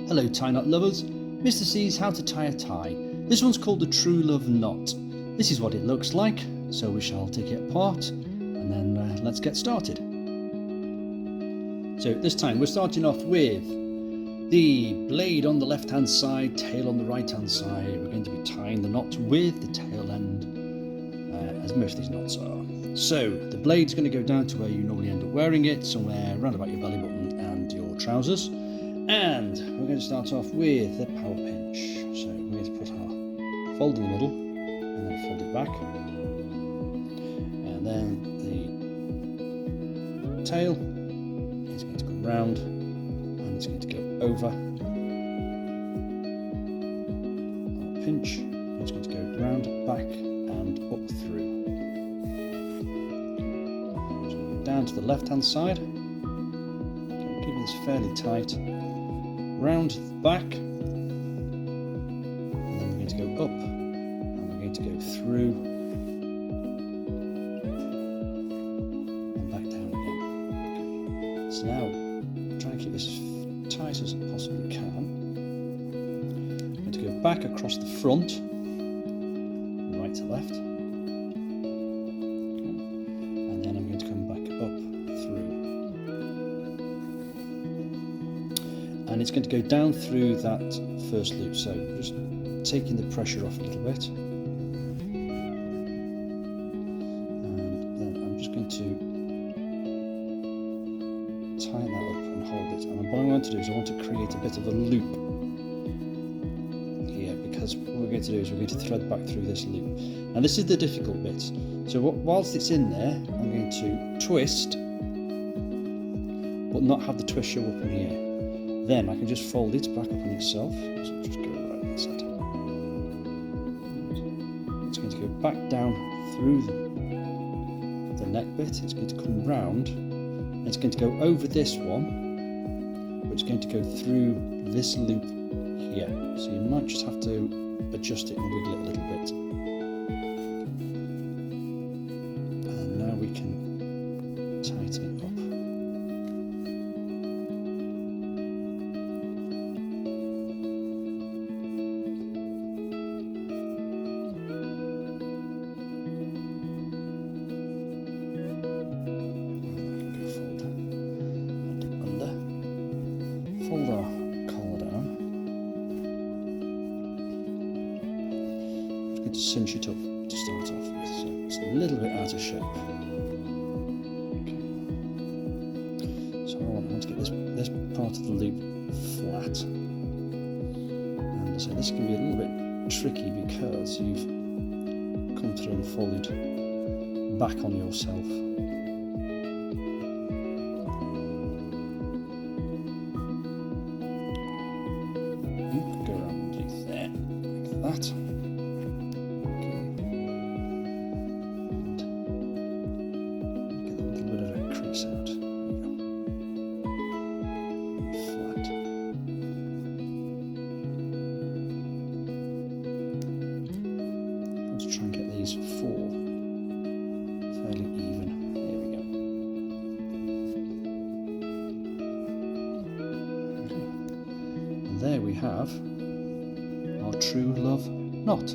Hello tie knot lovers, Mr. C's How to Tie a Tie. This one's called the True Love Knot. This is what it looks like, so we shall take it apart and then let's get started. So this time we're starting off with the blade on the left hand side, tail on the right hand side. We're going to be tying the knot with the tail end, as most of these knots are. So the blade's going to go down to where you normally end up wearing it, somewhere around about your belly button and your trousers. And we're going to start off with the power pinch. So we're going to put our fold in the middle and then fold it back. And then the tail is going to come round and it's going to go over. Our pinch is going to go round, back and up through. So down to the left hand side. Keeping this fairly tight. Round the back, and then we're going to go up and we're going to go through and back down again. So now try and keep this as tight as I possibly can. I'm going to go back across the front, right to left, and then I'm going to come back up through. And it's going to go down through that first loop, so just taking the pressure off a little bit. And then I'm just going to tie that up and hold it. And what I want to do is I want to create a bit of a loop here, because what we're going to do is we're going to thread back through this loop. And this is the difficult bit. So whilst it's in there, I'm going to twist, but not have the twist show up in here. Then I can just fold it back up on itself. So just go right this side. It's going to go back down through the neck bit. It's going to come round. And it's going to go over this one, but it's going to go through this loop here. So you might just have to adjust it and wiggle it a little bit. And now we can tighten it up. Fold our collar down. I'm just going to cinch it up to start off with, so it's a little bit out of shape. Okay. So I want to get this part of the loop flat. And so this can be a little bit tricky because you've come through and folded back on yourself. Go around underneath there, like that. Okay. And get a little bit of a crease out. There we go. Flat. Let's try and get these four fairly even. There we go. Okay. And there we have our True Love Knot.